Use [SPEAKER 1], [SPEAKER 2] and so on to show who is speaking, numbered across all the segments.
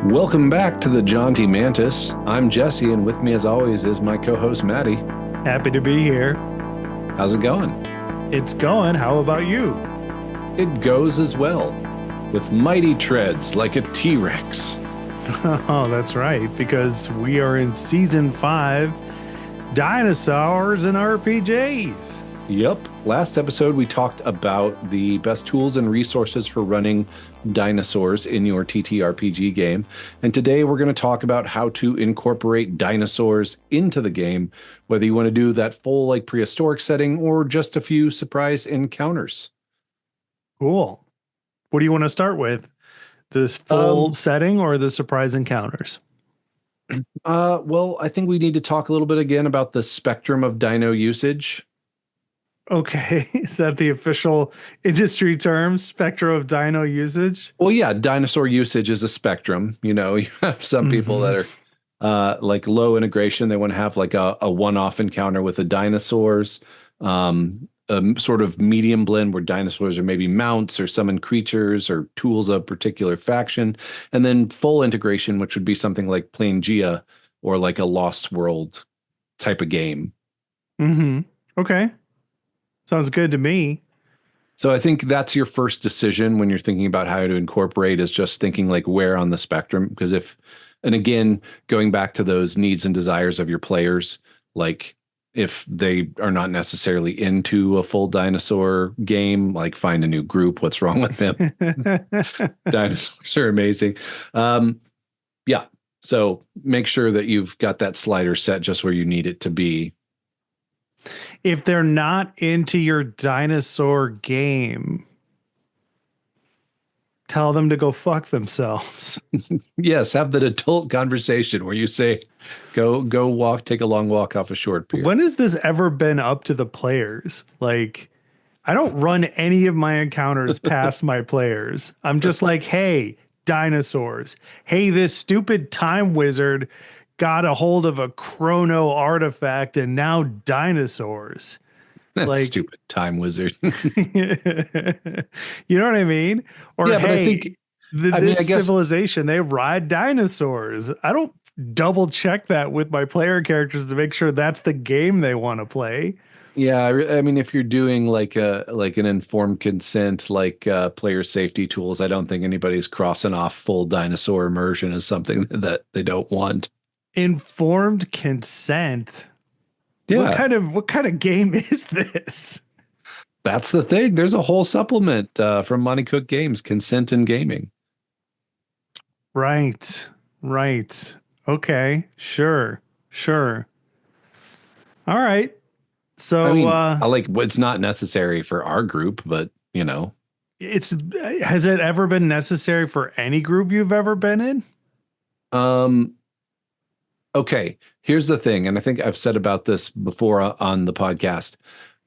[SPEAKER 1] Welcome back to the Jaunty Mantis. I'm Jesse, and with me, as always, is my co-host Maddie.
[SPEAKER 2] Happy to be here.
[SPEAKER 1] How's it going?
[SPEAKER 2] It's going. How about you?
[SPEAKER 1] It goes as well, with mighty treads like a T-Rex.
[SPEAKER 2] Oh, that's right, because we are in Season 5, Dinosaurs and RPGs.
[SPEAKER 1] Yep. Last episode, we talked about the best tools and resources for running dinosaurs in your TTRPG game. And today we're going to talk about how to incorporate dinosaurs into the game, whether you want to do that full like prehistoric setting or just a few surprise encounters.
[SPEAKER 2] Cool. What do you want to start with? This full setting or the surprise encounters?
[SPEAKER 1] Well, I think we need to talk a little bit again about the spectrum of dino usage.
[SPEAKER 2] Okay. Is that the official industry term, spectrum of dino usage?
[SPEAKER 1] Well, yeah, dinosaur usage is a spectrum. You know, you have some people that are like low integration. They want to have like a one-off encounter with the dinosaurs. A sort of medium blend where dinosaurs are maybe mounts or summoned creatures or tools of a particular faction. And then full integration, which would be something like Plangea or like a Lost World type of game.
[SPEAKER 2] Okay. Sounds good to me.
[SPEAKER 1] So I think that's your first decision when you're thinking about how to incorporate, is just thinking like where on the spectrum. Because and again, going back to those needs and desires of your players, like if they are not necessarily into a full dinosaur game, like find a new group. What's wrong with them? Dinosaurs are amazing. Yeah. So make sure that you've got that slider set just where you need it to be.
[SPEAKER 2] If they're not into your dinosaur game, tell them to go fuck themselves.
[SPEAKER 1] Yes, have that adult conversation where you say, go walk, take a long walk off a short pier.
[SPEAKER 2] When has this ever been up to the players? Like, I don't run any of my encounters past my players. I'm just like, hey, dinosaurs. Hey, this stupid time wizard got a hold of a chrono artifact and now dinosaurs.
[SPEAKER 1] That
[SPEAKER 2] like
[SPEAKER 1] stupid time wizard.
[SPEAKER 2] You know what I mean? Or
[SPEAKER 1] yeah,
[SPEAKER 2] hey,
[SPEAKER 1] but I think
[SPEAKER 2] this civilization, they ride dinosaurs. I don't double check that with my player characters to make sure that's the game they want to play.
[SPEAKER 1] Yeah, I mean, if you're doing like an informed consent, like player safety tools, I don't think anybody's crossing off full dinosaur immersion as something that they don't want.
[SPEAKER 2] Informed consent.
[SPEAKER 1] Yeah.
[SPEAKER 2] What kind of game is this?
[SPEAKER 1] That's the thing. There's a whole supplement from Monty Cook Games, Consent in Gaming.
[SPEAKER 2] Right. Okay. Sure. All right. So
[SPEAKER 1] I mean, I like it's not necessary for our group, but you know,
[SPEAKER 2] has it ever been necessary for any group you've ever been in?
[SPEAKER 1] Okay, here's the thing, and I think I've said about this before on the podcast.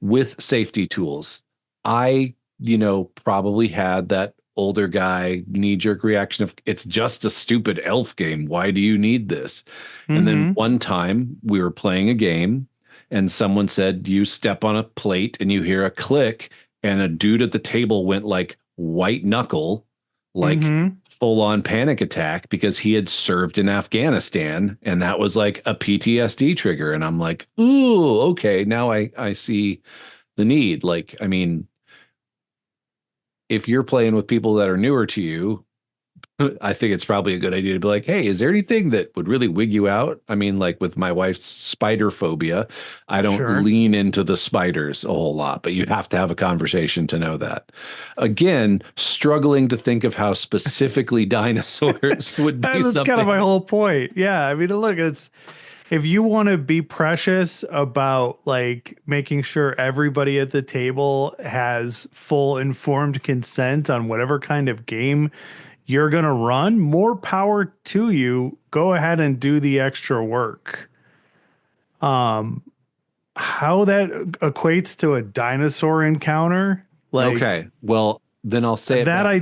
[SPEAKER 1] With safety tools, I, probably had that older guy knee-jerk reaction of, it's just a stupid elf game. Why do you need this? And then one time we were playing a game and someone said, you step on a plate and you hear a click, and a dude at the table went like white knuckle, like full on panic attack because he had served in Afghanistan, and that was like a PTSD trigger. And I'm like, ooh, okay, now I see the need. Like, I mean, if you're playing with people that are newer to you, I think it's probably a good idea to be like, hey, is there anything that would really wig you out? I mean, like with my wife's spider phobia, I don't lean into the spiders a whole lot, but you have to have a conversation to know that. Again, struggling to think of how specifically dinosaurs would be.
[SPEAKER 2] That's kind of my whole point. Yeah. I mean, look, if you want to be precious about like making sure everybody at the table has full informed consent on whatever kind of game you're going to run, more power to you. Go ahead and do the extra work. How that equates to a dinosaur encounter? Like,
[SPEAKER 1] okay, well, then I'll say
[SPEAKER 2] that I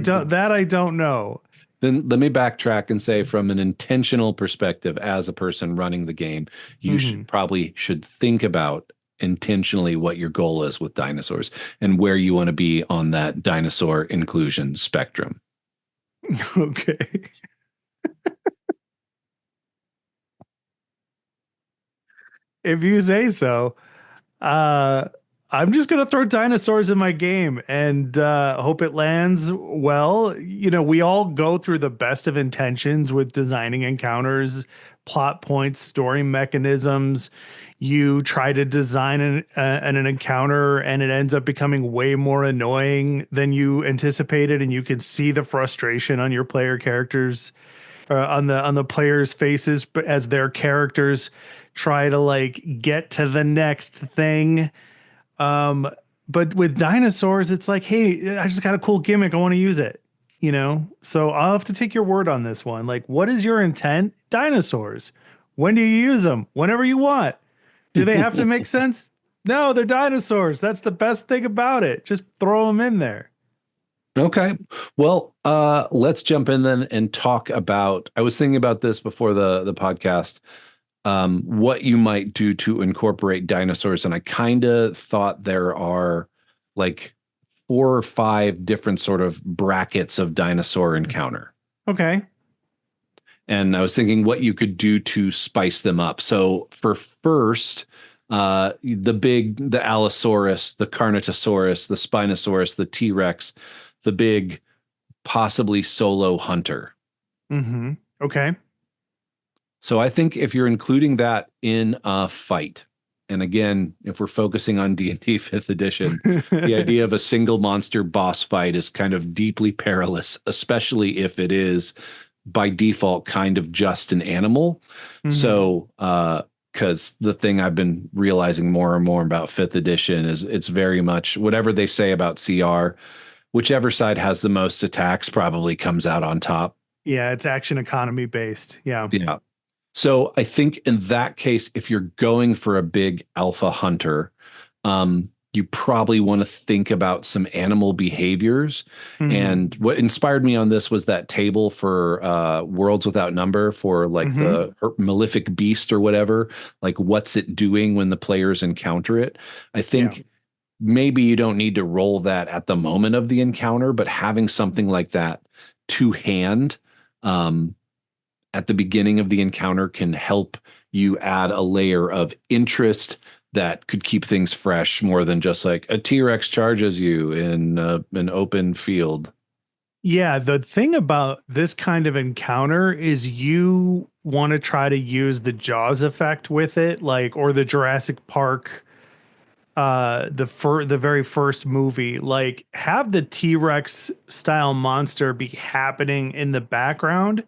[SPEAKER 2] don't know.
[SPEAKER 1] Then let me backtrack and say, from an intentional perspective, as a person running the game, you should think about intentionally what your goal is with dinosaurs and where you want to be on that dinosaur inclusion spectrum.
[SPEAKER 2] Okay. If you say so. Uh, I'm just gonna throw dinosaurs in my game and hope it lands well. You know, we all go through the best of intentions with designing encounters, plot points, story mechanisms. You try to design an encounter, and it ends up becoming way more annoying than you anticipated, and you can see the frustration on your player characters, on the players' faces, but as their characters try to like get to the next thing. Um, but with dinosaurs, it's like, hey, I just got a cool gimmick. I want to use it. You know, so I'll have to take your word on this one. Like, what is your intent? Dinosaurs. When do you use them? Whenever you want. Do they have to make sense? No, they're dinosaurs. That's the best thing about it. Just throw them in there.
[SPEAKER 1] Okay. Well, let's jump in then and talk about. I was thinking about this before the podcast. What you might do to incorporate dinosaurs, and I kind of thought there are like 4 or 5 different sort of brackets of dinosaur encounter.
[SPEAKER 2] Okay.
[SPEAKER 1] And I was thinking what you could do to spice them up. So for first, the Allosaurus, the Carnotaurus, the Spinosaurus, the T-Rex, the big, possibly solo hunter.
[SPEAKER 2] Mm-hmm. Okay.
[SPEAKER 1] So I think if you're including that in a fight, and again, if we're focusing on D&D 5th edition, the idea of a single monster boss fight is kind of deeply perilous, especially if it is by default kind of just an animal.
[SPEAKER 2] Mhm.
[SPEAKER 1] So, because the thing I've been realizing more and more about 5th edition is it's very much whatever they say about CR, whichever side has the most attacks probably comes out on top.
[SPEAKER 2] Yeah, it's action economy based. Yeah.
[SPEAKER 1] Yeah. So I think in that case, if you're going for a big alpha hunter, you probably want to think about some animal behaviors.
[SPEAKER 2] Mhm.
[SPEAKER 1] And what inspired me on this was that table for Worlds Without Number for like the malefic beast or whatever. Like, what's it doing when the players encounter it? I think maybe you don't need to roll that at the moment of the encounter, but having something like that to hand. At the beginning of the encounter can help you add a layer of interest that could keep things fresh more than just like a T-Rex charges you in an open field.
[SPEAKER 2] Yeah, the thing about this kind of encounter is you want to try to use the Jaws effect with it, like, or the Jurassic Park, the very first movie, like have the T-Rex style monster be happening in the background.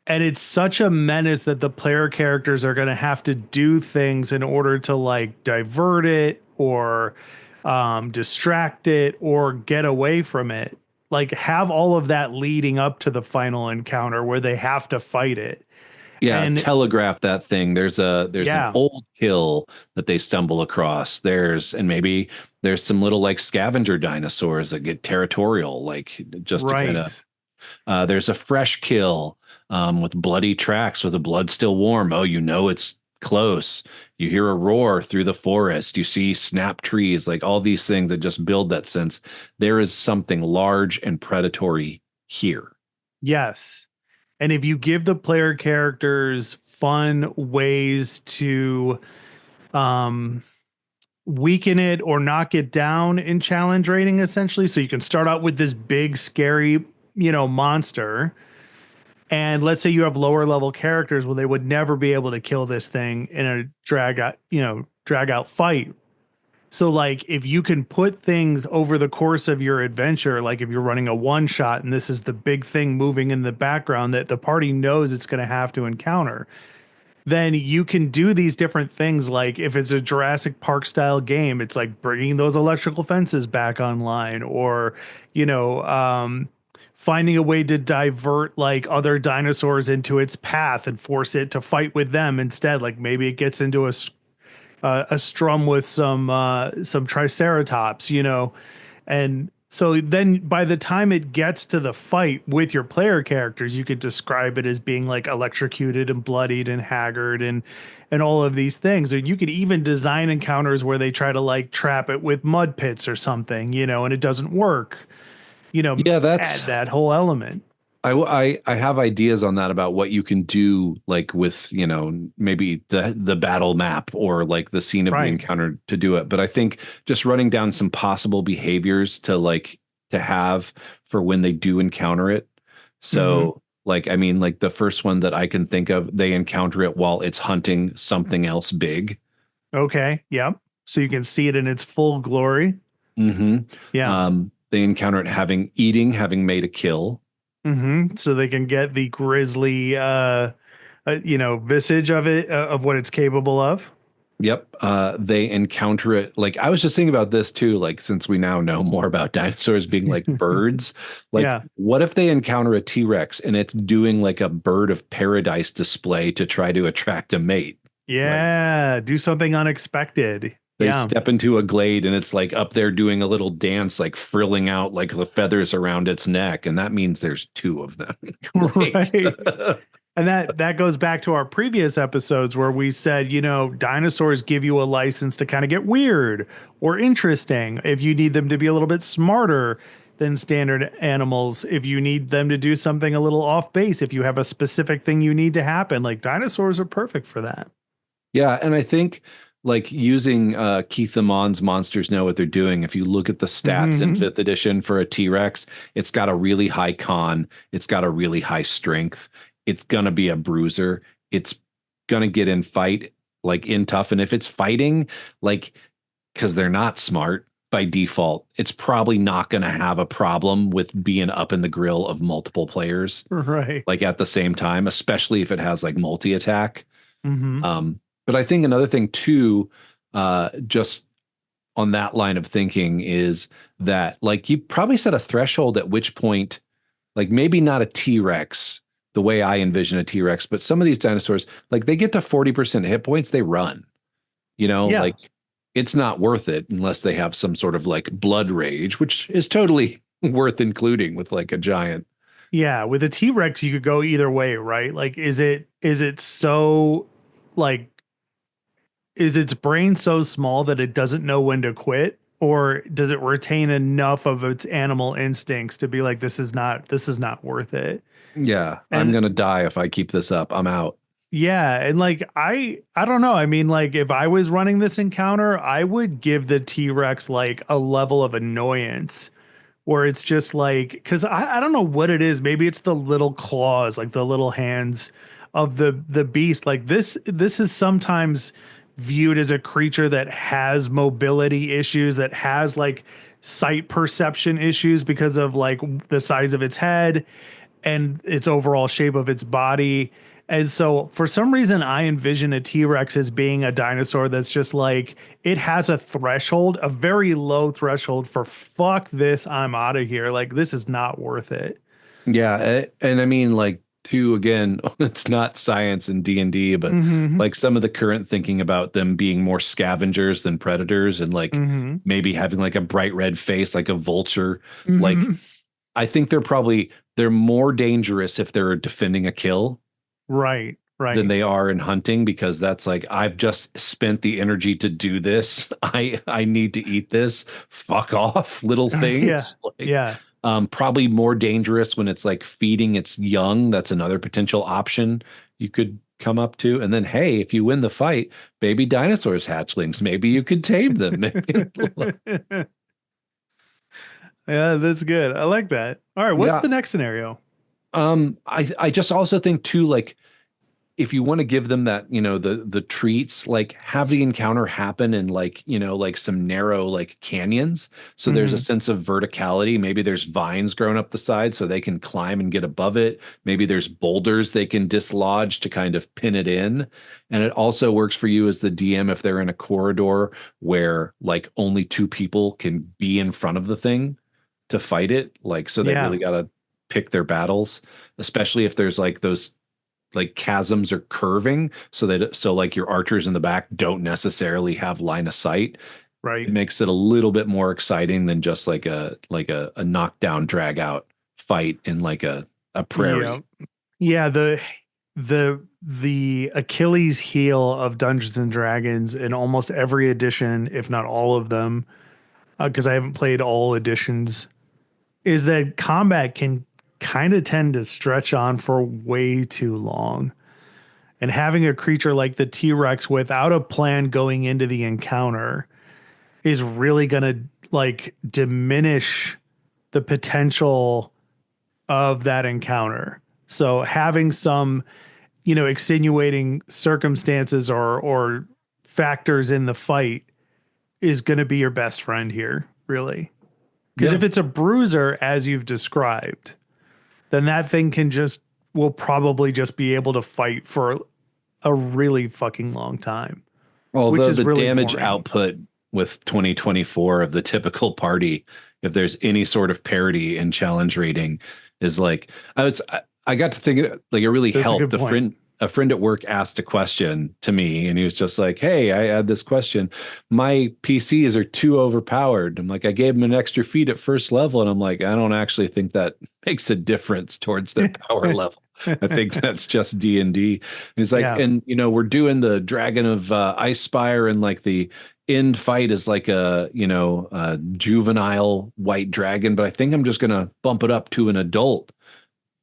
[SPEAKER 2] And it's such a menace that the player characters are going to have to do things in order to like divert it or distract it or get away from it. Like have all of that leading up to the final encounter where they have to fight it.
[SPEAKER 1] Yeah,
[SPEAKER 2] And
[SPEAKER 1] telegraph that thing. There's an
[SPEAKER 2] yeah,
[SPEAKER 1] old hill that they stumble across. And maybe there's some little like scavenger dinosaurs that get territorial, like just to kind of
[SPEAKER 2] right.
[SPEAKER 1] there's a fresh kill with bloody tracks with the blood still warm. Oh, you know it's close. You hear a roar through the forest. You see snap trees, like all these things that just build that sense. There is something large and predatory here.
[SPEAKER 2] Yes. And if you give the player characters fun ways to um weaken it or knock it down in challenge rating, essentially, so you can start out with this big scary, you know, monster, and let's say you have lower level characters, well, they would never be able to kill this thing in a drag out fight. So like if you can put things over the course of your adventure, like if you're running a one shot and this is the big thing moving in the background that the party knows it's going to have to encounter, then you can do these different things. Like if it's a Jurassic Park style game, it's like bringing those electrical fences back online, or you know, finding a way to divert like other dinosaurs into its path and force it to fight with them instead. Like maybe it gets into a strum with some triceratops, you know, and so then by the time it gets to the fight with your player characters, you could describe it as being like electrocuted and bloodied and haggard and all of these things. And you could even design encounters where they try to like trap it with mud pits or something, you know, and it doesn't work. You know,
[SPEAKER 1] Yeah,
[SPEAKER 2] add that whole element.
[SPEAKER 1] I have ideas on that about what you can do, like with, maybe the battle map or like the scene of the
[SPEAKER 2] Right.
[SPEAKER 1] encounter to do it. But I think just running down some possible behaviors to have for when they do encounter it.
[SPEAKER 2] Hmm.
[SPEAKER 1] So like, I mean, like the first one that I can think of, they encounter it while it's hunting something else big.
[SPEAKER 2] Okay. Yep. So you can see it in its full glory.
[SPEAKER 1] Hmm.
[SPEAKER 2] Yeah.
[SPEAKER 1] They encounter it having made a kill.
[SPEAKER 2] So they can get the grisly, visage of it, of what it's capable of.
[SPEAKER 1] Yep. They encounter it. Like, I was just thinking about this too. Like, since we now know more about dinosaurs being like birds, like,
[SPEAKER 2] Yeah.
[SPEAKER 1] what if they encounter a T-Rex and it's doing like a bird of paradise display to try to attract a mate? Like,
[SPEAKER 2] Yeah. Do something unexpected.
[SPEAKER 1] they
[SPEAKER 2] Yeah.
[SPEAKER 1] step into a glade and it's like up there doing a little dance, like frilling out like the feathers around its neck. And that means there's two of them. Like,
[SPEAKER 2] Right. And that goes back to our previous episodes where we said, dinosaurs give you a license to kind of get weird or interesting if you need them to be a little bit smarter than standard animals, if you need them to do something a little off base, if you have a specific thing you need to happen, like dinosaurs are perfect for that.
[SPEAKER 1] yeah, and I think like using Keith Amon's Monsters Know What They're Doing. If you look at the stats in
[SPEAKER 2] Hmm.
[SPEAKER 1] fifth edition for a T-Rex, it's got a really high con, it's got a really high strength, it's gonna be a bruiser, it's gonna get in fight, like in tough. And if it's fighting, like because they're not smart by default, it's probably not gonna have a problem with being up in the grill of multiple players,
[SPEAKER 2] Right.
[SPEAKER 1] like at the same time, especially if it has like multi-attack.
[SPEAKER 2] Hmm.
[SPEAKER 1] But I think another thing too, just on that line of thinking is that like you probably set a threshold at which point, like maybe not a T-Rex the way I envision a T-Rex, but some of these dinosaurs, like they get to 40% hit points, they run,
[SPEAKER 2] Yeah.
[SPEAKER 1] like it's not worth it unless they have some sort of like blood rage, which is totally worth including with like a giant.
[SPEAKER 2] Yeah, with a T-Rex you could go either way, right? Like is it so like is its brain so small that it doesn't know when to quit, or does it retain enough of its animal instincts to be like this is not worth it?
[SPEAKER 1] Yeah, I'm
[SPEAKER 2] And
[SPEAKER 1] gonna die if I keep this up. I'm out.
[SPEAKER 2] yeah, and like I don't know. I mean, like if I was running this encounter, I would give the T-Rex like a level of annoyance where it's just like, because I don't know what it is. Maybe it's the little claws, like the little hands of the beast. Like this is sometimes viewed as a creature that has mobility issues, that has like sight perception issues because of like the size of its head and its overall shape of its body. And so for some reason, I envision a T-Rex as being a dinosaur that's just like, it has a threshold, a very low threshold for fuck this, I'm out of here. Like, this is not worth it.
[SPEAKER 1] Yeah, and I mean like too again, it's not science in D&D, but
[SPEAKER 2] Hmm.
[SPEAKER 1] like some of the current thinking about them being more scavengers than predators and like
[SPEAKER 2] Hmm.
[SPEAKER 1] maybe having like a bright red face like a vulture, like
[SPEAKER 2] Hmm.
[SPEAKER 1] I think they're more dangerous if they're defending a kill
[SPEAKER 2] Right,
[SPEAKER 1] than
[SPEAKER 2] right.
[SPEAKER 1] they are in hunting because that's like I've just spent the energy to do this. I need to eat this. Fuck off, little
[SPEAKER 2] Yeah,
[SPEAKER 1] things. Like
[SPEAKER 2] yeah.
[SPEAKER 1] probably more dangerous when it's like feeding its young. That's another potential option you could come up to. And then hey, if you win the fight, baby dinosaurs hatchlings, maybe you could tame them.
[SPEAKER 2] Yeah, that's good. I like that. All right, what's
[SPEAKER 1] Yeah.
[SPEAKER 2] the next scenario?
[SPEAKER 1] I just also think too, like if you want to give them that, the treats, like have the encounter happen in like, like some narrow like canyons. So there's a
[SPEAKER 2] Hmm.
[SPEAKER 1] sense of verticality. Maybe there's vines growing up the side so they can climb and get above it. Maybe there's boulders they can dislodge to kind of pin it in. And it also works for you as the DM if they're in a corridor where like only two people can be in front of the thing to fight it. Like, so they
[SPEAKER 2] Yeah,
[SPEAKER 1] really got to pick their battles, especially if there's like those like chasms are curving so like your archers in the back don't necessarily have line of sight. It
[SPEAKER 2] right.
[SPEAKER 1] makes it a little bit more exciting than just like a knockdown drag out fight in like a
[SPEAKER 2] Yeah.
[SPEAKER 1] prairie.
[SPEAKER 2] Yeah, the Achilles heel of Dungeons and Dragons in almost every edition, if not all of them, because I haven't played all editions, is that combat can kind of tend to stretch on for way too long. And having a creature like the T-Rex without a plan going into the encounter is really going to like diminish the potential of that encounter. So having some, extenuating circumstances or factors in the fight is going to be your best friend here, really. Because
[SPEAKER 1] Yeah.
[SPEAKER 2] if it's a bruiser, as you've described, then that thing will probably just be able to fight for a really fucking long time, which
[SPEAKER 1] Although
[SPEAKER 2] is
[SPEAKER 1] the
[SPEAKER 2] really
[SPEAKER 1] damage
[SPEAKER 2] boring.
[SPEAKER 1] output with 2024 of the typical party, if there's any sort of parity in challenge rating, is like I got to think like it really
[SPEAKER 2] That's a
[SPEAKER 1] helped.
[SPEAKER 2] good point.
[SPEAKER 1] A friend at work asked a question to me, and he was just like, "Hey, I had this question. My PCs are too overpowered." I'm like, I gave him an extra feat at first level, and I'm like, I don't actually think that makes a difference towards their power level. I think that's just D&D. And he's like,
[SPEAKER 2] Yeah.
[SPEAKER 1] and we're doing the Dragon of Ice Spire, and like the end fight is like a juvenile white dragon, but I think I'm just gonna bump it up to an adult.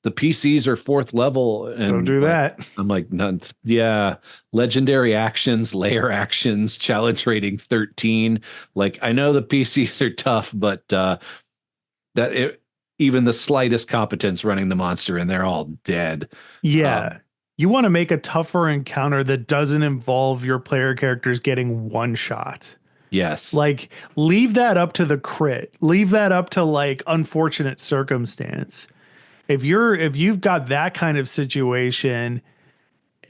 [SPEAKER 1] The PCs are fourth level,
[SPEAKER 2] Don't
[SPEAKER 1] and
[SPEAKER 2] do
[SPEAKER 1] like
[SPEAKER 2] that.
[SPEAKER 1] I'm like, none, yeah, legendary actions, layer actions, challenge rating 13. Like I know the PCs are tough, but that it, even the slightest competence running the monster, and they're all dead.
[SPEAKER 2] Yeah.
[SPEAKER 1] Um,
[SPEAKER 2] You want to make a tougher encounter that doesn't involve your player characters getting one shot.
[SPEAKER 1] yes,
[SPEAKER 2] Like, leave that up to the crit. Leave that up to like unfortunate circumstance. If you've got that kind of situation,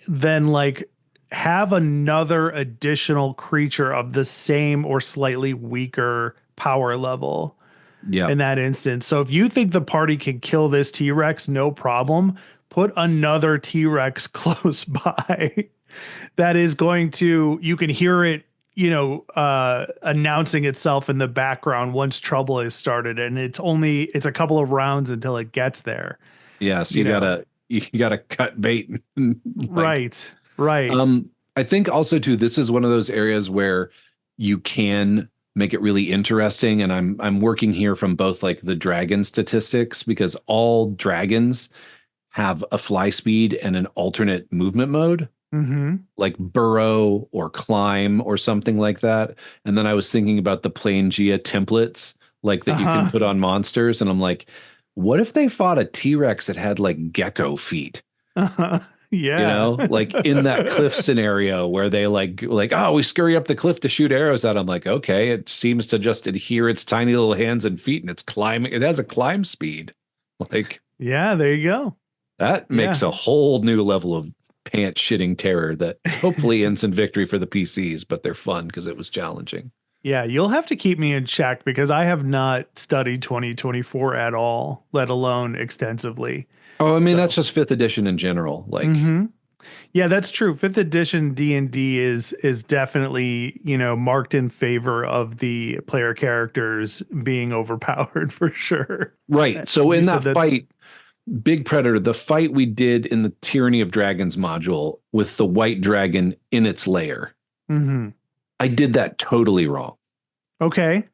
[SPEAKER 2] then like have another additional creature of the same or slightly weaker power level
[SPEAKER 1] yeah,
[SPEAKER 2] in that instance. So if you think the party can kill this T-Rex, no problem. Put another T-Rex close by that is going to, you can hear it, announcing itself in the background once trouble is started. And it's a couple of rounds until it gets there,
[SPEAKER 1] yeah. So
[SPEAKER 2] you know?
[SPEAKER 1] you gotta cut bait. Like,
[SPEAKER 2] Right. Right.
[SPEAKER 1] I think also too, this is one of those areas where you can make it really interesting. And I'm working here from both like the dragon statistics, because all dragons have a fly speed and an alternate movement mode,
[SPEAKER 2] Mm-hmm.
[SPEAKER 1] like burrow or climb or something like that. And then I was thinking about the Plangia templates, like that you can
[SPEAKER 2] Uh-huh.
[SPEAKER 1] put on monsters. And I'm like, what if they fought a T-Rex that had like gecko feet?
[SPEAKER 2] Uh-huh. Yeah.
[SPEAKER 1] Like in that cliff scenario where they like, oh, we scurry up the cliff to shoot arrows at. I'm like, okay, it seems to just adhere its tiny little hands and feet, and it's climbing. It has a climb speed. Like
[SPEAKER 2] Yeah, there you go.
[SPEAKER 1] that makes
[SPEAKER 2] Yeah.
[SPEAKER 1] a whole new level of pants shitting terror that hopefully ends in victory for the PCs, but they're fun because it was challenging.
[SPEAKER 2] Yeah, you'll have to keep me in check because I have not studied 2024 at all, let alone extensively.
[SPEAKER 1] Oh, I mean, that's
[SPEAKER 2] So,
[SPEAKER 1] just fifth edition in general. Like,
[SPEAKER 2] hmm yeah, that's true. Fifth edition D&D is definitely, marked in favor of the player characters being overpowered for sure.
[SPEAKER 1] right. So
[SPEAKER 2] You
[SPEAKER 1] in
[SPEAKER 2] said
[SPEAKER 1] that
[SPEAKER 2] that.
[SPEAKER 1] fight, Big Predator, the fight we did in the Tyranny of Dragons module with the white dragon in its lair,
[SPEAKER 2] Hmm.
[SPEAKER 1] I did that totally wrong.
[SPEAKER 2] Okay.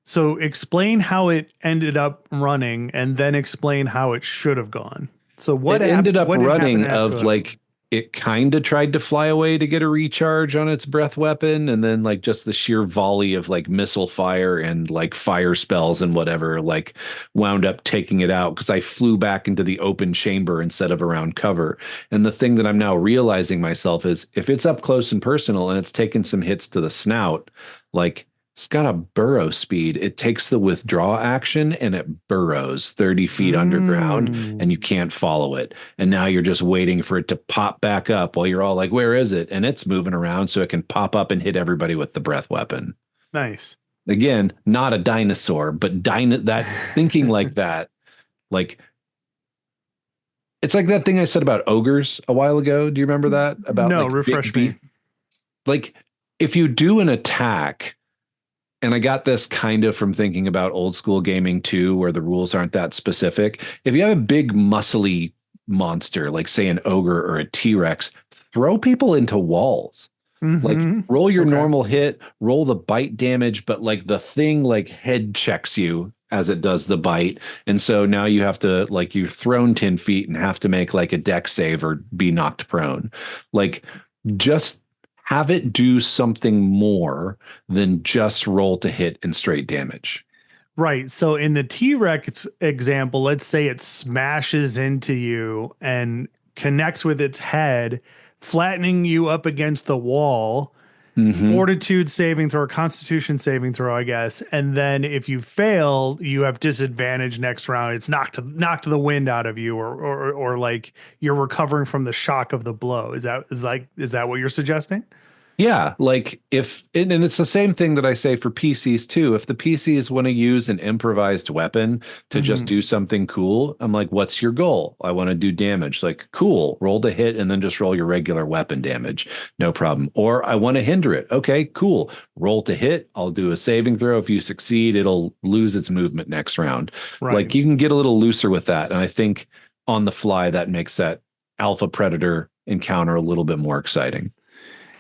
[SPEAKER 2] So explain how it ended up running and then explain how it should have gone. So
[SPEAKER 1] It ended up
[SPEAKER 2] what had happened
[SPEAKER 1] running of
[SPEAKER 2] actually?
[SPEAKER 1] like it kind of tried to fly away to get a recharge on its breath weapon, and then like just the sheer volley of like missile fire and like fire spells and whatever like wound up taking it out, because I flew back into the open chamber instead of around cover. And the thing that I'm now realizing myself is if it's up close and personal and it's taken some hits to the snout, like it's got a burrow speed. It takes the withdraw action and it burrows 30 feet underground, and you
[SPEAKER 2] Mm,
[SPEAKER 1] can't follow it. And now you're just waiting for it to pop back up while you're all like, where is it? And it's moving around so it can pop up and hit everybody with the breath weapon.
[SPEAKER 2] nice.
[SPEAKER 1] Again, not a dinosaur, but that thinking like that, like it's like that thing I said about ogres a while ago. Do you remember that? About
[SPEAKER 2] No,
[SPEAKER 1] like big
[SPEAKER 2] refresh me.
[SPEAKER 1] beat? Like if you do an attack, and I got this kind of from thinking about old school gaming too, where the rules aren't that specific. If you have a big muscly monster, like say an ogre or a T-Rex, throw people into walls. Like roll your
[SPEAKER 2] Okay.
[SPEAKER 1] normal hit, roll the bite damage, but like the thing like head checks you as it does the bite. And so now you have to, like, you've thrown 10 feet and have to make like a deck save or be knocked prone. Like, just have it do something more than just roll to hit and straight damage.
[SPEAKER 2] Right. So in the T-Rex example, let's say it smashes into you and connects with its head, flattening you up against the wall. Fortitude saving throw or constitution saving throw, I guess. And then if you fail, you have disadvantage next round. It's knocked the wind out of you, or like you're recovering from the shock of the blow. Is that what you're suggesting?
[SPEAKER 1] Yeah, like if and it's the same thing that I say for PCs too. If the PCs want to use an improvised weapon to just do something cool, I'm like, what's your goal? I want to do damage. Like, cool, roll to hit and then just roll your regular weapon damage. No problem. Or I want to hinder it. Okay, cool. Roll to hit. I'll do a saving throw. If you succeed, it'll lose its movement next round.
[SPEAKER 2] Right.
[SPEAKER 1] Like, you can get a little looser with that. And I think on the fly, that makes that alpha predator encounter a little bit more exciting.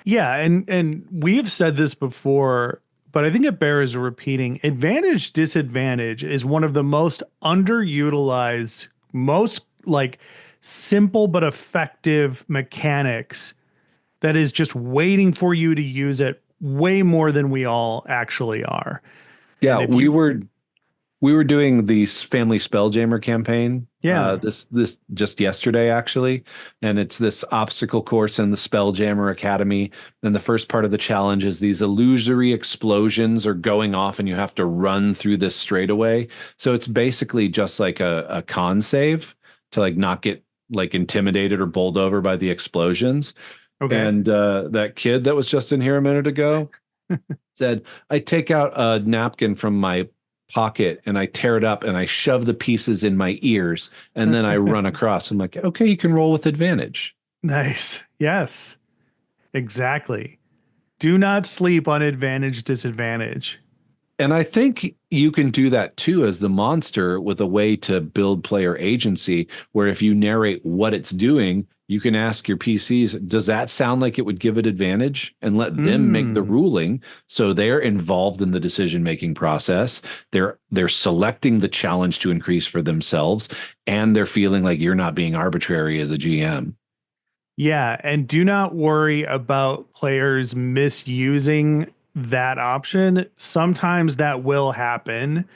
[SPEAKER 2] Yeah, and we've said this before, but I think it bears repeating. Advantage disadvantage is one of the most underutilized, most like simple but effective mechanics that is just waiting for you to use it way more than we all actually are.
[SPEAKER 1] Yeah, we were doing the family spelljammer campaign.
[SPEAKER 2] Yeah.
[SPEAKER 1] This just yesterday actually, and it's this obstacle course in the Spelljammer Academy. And the first part of the challenge is these illusory explosions are going off, and you have to run through this straightaway. So it's basically just like a con save to like not get like intimidated or bowled over by the explosions.
[SPEAKER 2] Okay.
[SPEAKER 1] And that kid that was just in here a minute ago said, I take out a napkin from my pocket and I tear it up and I shove the pieces in my ears and then I run across. I'm like, okay, you can roll with advantage.
[SPEAKER 2] Nice. Yes, exactly. Do not sleep on advantage disadvantage.
[SPEAKER 1] And I think you can do that too as the monster with a way to build player agency, where if you narrate what it's doing, you can ask your PCs, does that sound like it would give it advantage? And let them make the ruling. So they're involved in the decision-making process. They're selecting the challenge to increase for themselves, and they're feeling like you're not being arbitrary as a GM.
[SPEAKER 2] Yeah, and do not worry about players misusing that option. Sometimes that will happen,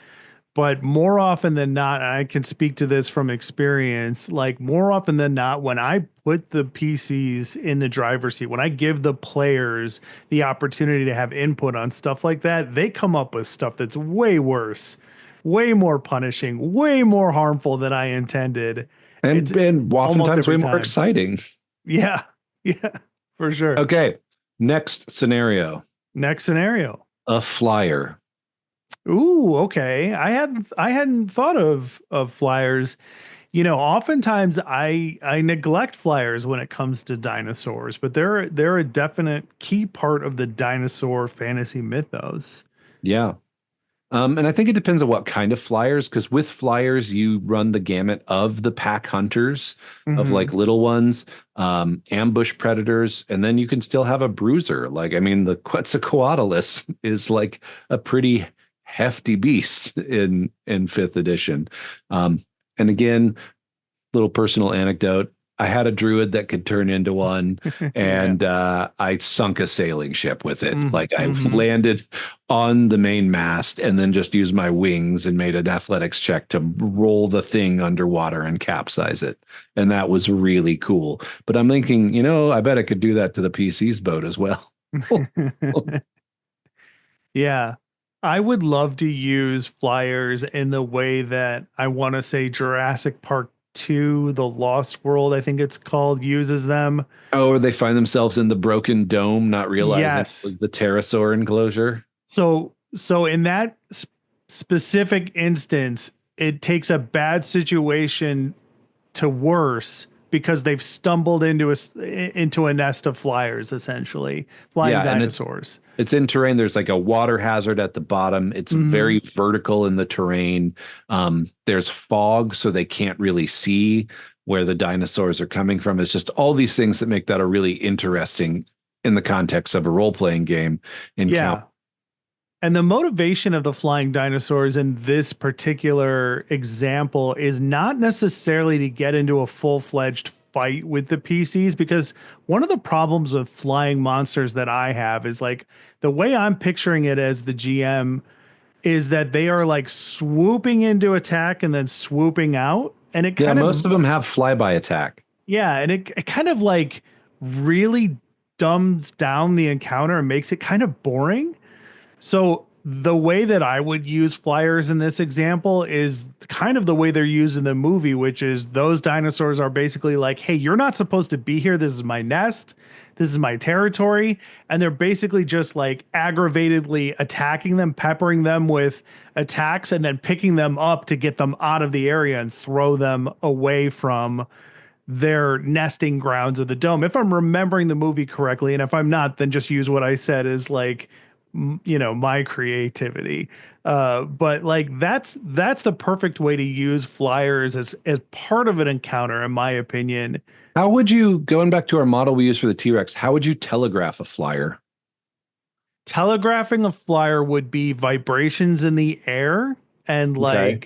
[SPEAKER 2] but more often than not, and I can speak to this from experience, like more often than not, when I put the PCs in the driver's seat, when I give the players the opportunity to have input on stuff like that, they come up with stuff that's way worse, way more punishing, way more harmful than I intended.
[SPEAKER 1] And oftentimes way more exciting.
[SPEAKER 2] Yeah. Yeah, for sure.
[SPEAKER 1] Okay. Next scenario. A flyer.
[SPEAKER 2] Ooh, okay. I hadn't thought of flyers. You know, oftentimes I neglect flyers when it comes to dinosaurs, but they're a definite key part of the dinosaur fantasy mythos.
[SPEAKER 1] Yeah. And I think it depends on what kind of flyers, because with flyers, you run the gamut of the pack hunters, of like little ones, ambush predators, and then you can still have a bruiser. Like, I mean, the Quetzalcoatlus is like a pretty hefty beast in fifth edition. And again, little personal anecdote. I had a druid that could turn into one, and I sunk a sailing ship with it. Like, I landed on the main mast and then just used my wings and made an athletics check to roll the thing underwater and capsize it. And that was really cool. But I'm thinking, you know, I bet I could do that to the PC's boat as well.
[SPEAKER 2] Yeah. I would love to use flyers in the way that I want to say Jurassic Park 2, The Lost World, I think it's called, uses them.
[SPEAKER 1] Oh, or they find themselves in the broken dome, not realizing it was the pterosaur enclosure.
[SPEAKER 2] So in that specific instance, it takes a bad situation to worse because they've stumbled into a nest of flyers, essentially flying dinosaurs.
[SPEAKER 1] It's in terrain. There's like a water hazard at the bottom. It's very vertical in the terrain. There's fog, so they can't really see where the dinosaurs are coming from. It's just all these things that make that a really interesting in the context of a role-playing game encounter.
[SPEAKER 2] And the motivation of the flying dinosaurs in this particular example is not necessarily to get into a full-fledged fight with the PCs, because one of the problems with flying monsters that I have is like the way I'm picturing it as the GM is that they are like swooping into attack and then swooping out. And it
[SPEAKER 1] Yeah,
[SPEAKER 2] kind
[SPEAKER 1] most
[SPEAKER 2] of,
[SPEAKER 1] of them have flyby attack.
[SPEAKER 2] yeah, and it kind of like really dumbs down the encounter and makes it kind of boring. So the way that I would use flyers in this example is kind of the way they're used in the movie, which is those dinosaurs are basically like, hey, you're not supposed to be here. This is my nest. This is my territory. And they're basically just like aggravatedly attacking them, peppering them with attacks, and then picking them up to get them out of the area and throw them away from their nesting grounds of the dome. If I'm remembering the movie correctly, and if I'm not, then just use what I said as like, my creativity. But like that's the perfect way to use flyers as part of an encounter, in my opinion.
[SPEAKER 1] How would you, going back to our model we use for the T-Rex, how would you telegraph a flyer?
[SPEAKER 2] Telegraphing a flyer would be vibrations in the air and
[SPEAKER 1] Okay.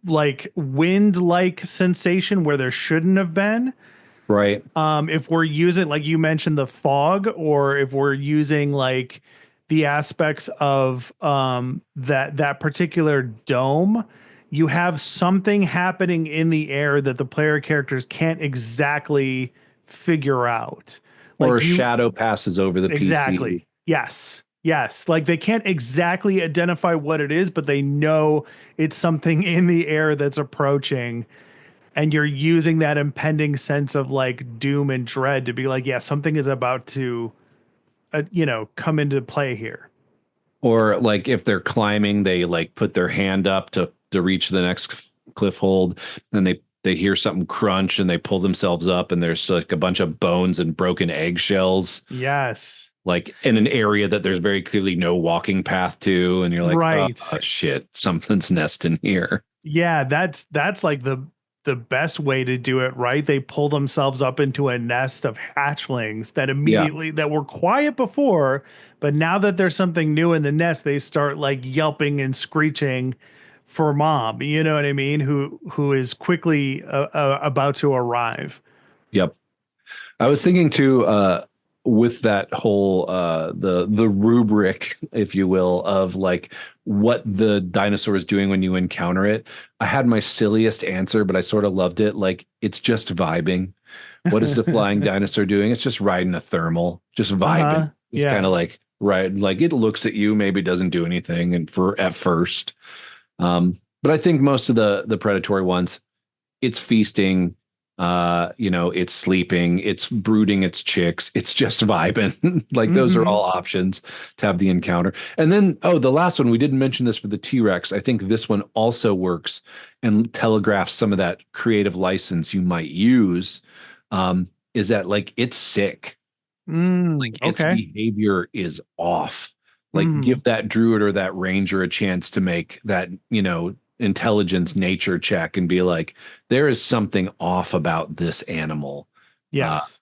[SPEAKER 2] like wind like sensation where there shouldn't have been.
[SPEAKER 1] Right.
[SPEAKER 2] If we're using, like you mentioned, the fog, or if we're using like the aspects of that particular dome, you have something happening in the air that the player characters can't exactly figure out.
[SPEAKER 1] Or a
[SPEAKER 2] Like you
[SPEAKER 1] shadow passes over the PC.
[SPEAKER 2] Exactly. Yes. Yes. Like they can't exactly identify what it is, but they know it's something in the air that's approaching. And you're using that impending sense of like doom and dread to be like, yeah, something is about to, come into play here.
[SPEAKER 1] Or like if they're climbing, they like put their hand up to reach the next cliff hold, and they hear something crunch and they pull themselves up, and there's like a bunch of bones and broken eggshells,
[SPEAKER 2] Yes.
[SPEAKER 1] like in an area that there's very clearly no walking path to, and you're like, oh
[SPEAKER 2] Right.
[SPEAKER 1] shit, something's nesting here.
[SPEAKER 2] Yeah, that's like the best way to do it, right? They pull themselves up into a nest of hatchlings that
[SPEAKER 1] Yeah.
[SPEAKER 2] immediately that were quiet before, but now that there's something new in the nest, they start like yelping and screeching for mom. You know what I mean? Who is quickly about to arrive.
[SPEAKER 1] Yep. I was thinking too, with that whole the rubric, if you will, of like what the dinosaur is doing when you encounter it. I had my silliest answer, but I sort of loved it. Like it's just vibing. What is the flying dinosaur doing? It's just riding a thermal, just vibing.
[SPEAKER 2] Uh-huh.
[SPEAKER 1] It's kind
[SPEAKER 2] Yeah.
[SPEAKER 1] of like right, like it looks at you, maybe doesn't do anything, and for at first. But I think most of the predatory ones, it's feasting, it's sleeping, it's brooding its chicks, it's just vibing. Like those are
[SPEAKER 2] Mm-hmm.
[SPEAKER 1] all options to have the encounter. And then the last one, we didn't mention this for the T-Rex. I think this one also works and telegraphs some of that creative license you might use. Is that like it's sick, like its
[SPEAKER 2] Okay.
[SPEAKER 1] behavior is off. Like
[SPEAKER 2] Mm.
[SPEAKER 1] give that druid or that ranger a chance to make that, intelligence nature check and be like, there is something off about this animal. Uh,
[SPEAKER 2] Yes.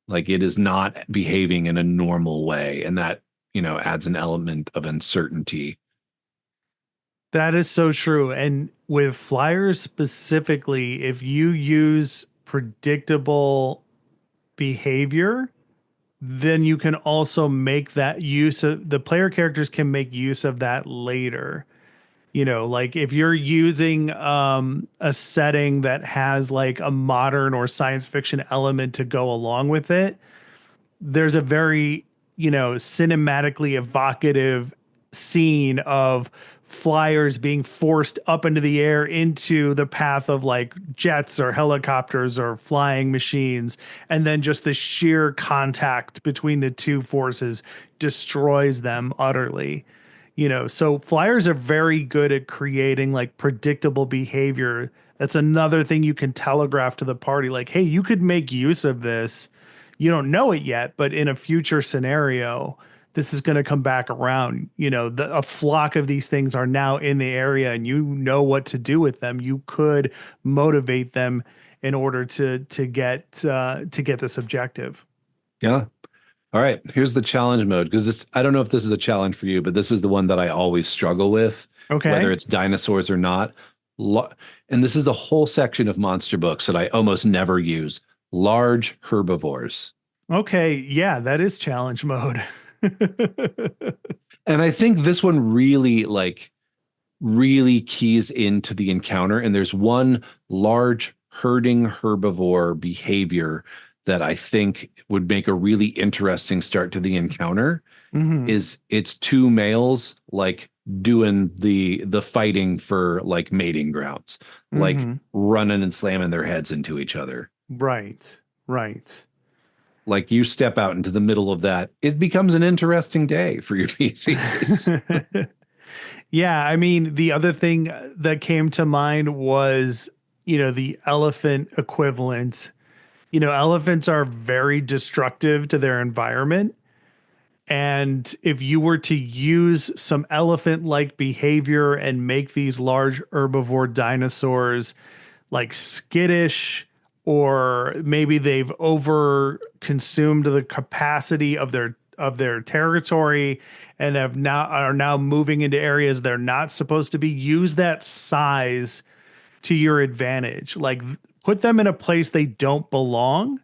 [SPEAKER 1] like it is not behaving in a normal way. And that, adds an element of uncertainty.
[SPEAKER 2] That is so true. And with flyers specifically, if you use predictable behavior, then you can also make that use of the player characters can make use of that later. Like if you're using a setting that has like a modern or science fiction element to go along with it, there's a very, cinematically evocative scene of flyers being forced up into the air into the path of like jets or helicopters or flying machines. And then just the sheer contact between the two forces destroys them utterly. So flyers are very good at creating like predictable behavior. That's another thing you can telegraph to the party. Like, hey, you could make use of this. You don't know it yet, but in a future scenario, this is going to come back around. A flock of these things are now in the area, and you know what to do with them. You could motivate them in order to get this objective.
[SPEAKER 1] Yeah. All right, here's the challenge mode because this I don't know if this is a challenge for you, but this is the one that I always struggle with, whether
[SPEAKER 2] Okay.
[SPEAKER 1] it's dinosaurs or not. Lo- and this is the whole section of monster books that I almost never use. Large herbivores.
[SPEAKER 2] Okay. Yeah, that is challenge mode.
[SPEAKER 1] And I think this one really keys into the encounter. And there's one large herding herbivore behavior that I think would make a really interesting start to the encounter
[SPEAKER 2] Hmm.
[SPEAKER 1] is it's two males like doing the fighting for like mating grounds, like
[SPEAKER 2] Hmm.
[SPEAKER 1] running and slamming their heads into each other.
[SPEAKER 2] Right. Right.
[SPEAKER 1] Like you step out into the middle of that, it becomes an interesting day for your PCs.
[SPEAKER 2] Yeah, I mean, the other thing that came to mind was, the elephant equivalent. Elephants are very destructive to their environment. And if you were to use some elephant like behavior and make these large herbivore dinosaurs like skittish, or maybe they've over consumed the capacity of their territory and are now moving into areas they're not supposed to be, use that size to your advantage. Like put them in a place they don't belong,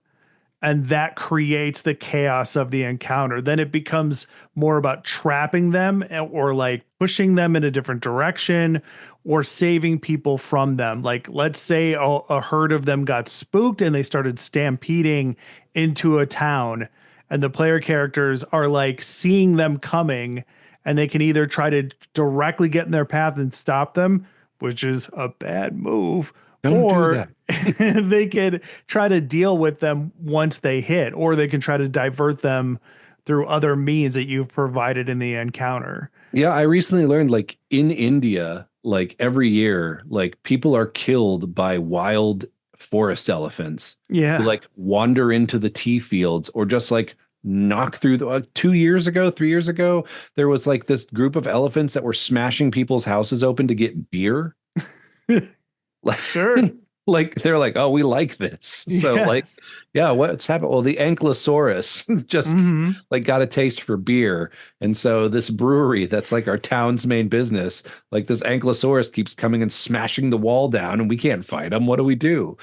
[SPEAKER 2] and that creates the chaos of the encounter. Then it becomes more about trapping them or like pushing them in a different direction or saving people from them. Like, let's say a herd of them got spooked and they started stampeding into a town, and the player characters are like seeing them coming, and they can either try to directly get in their path and stop them, which is a bad move,
[SPEAKER 1] Don't do
[SPEAKER 2] or
[SPEAKER 1] that.
[SPEAKER 2] they could try to deal with them once they hit, or they can try to divert them through other means that you've provided in the encounter.
[SPEAKER 1] Yeah, I recently learned like in India, like every year, like people are killed by wild forest elephants who
[SPEAKER 2] Yeah.
[SPEAKER 1] like wander into the tea fields or just like knock through the 2 years ago, 3 years ago, there was like this group of elephants that were smashing people's houses open to get beer. Like,
[SPEAKER 2] Sure.
[SPEAKER 1] like they're like, oh, we like this. So like,
[SPEAKER 2] Yes.
[SPEAKER 1] yeah, what's happened? Well, the Ankylosaurus just
[SPEAKER 2] Hmm.
[SPEAKER 1] like got a taste for beer. And so this brewery that's like our town's main business, like this Ankylosaurus keeps coming and smashing the wall down and we can't fight them. What do we do?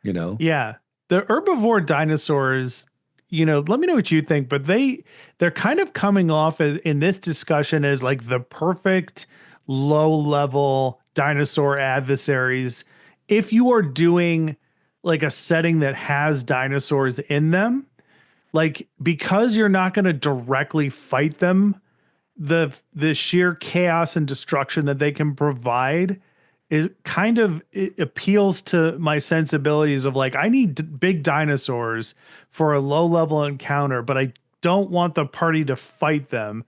[SPEAKER 1] You know?
[SPEAKER 2] Yeah. The herbivore dinosaurs, let me know what you think, but they're kind of coming off as in this discussion as like the perfect low level dinosaur adversaries. If you are doing like a setting that has dinosaurs in them, like because you're not going to directly fight them, the sheer chaos and destruction that they can provide is kind of, it appeals to my sensibilities of like I need big dinosaurs for a low level encounter, but I don't want the party to fight them.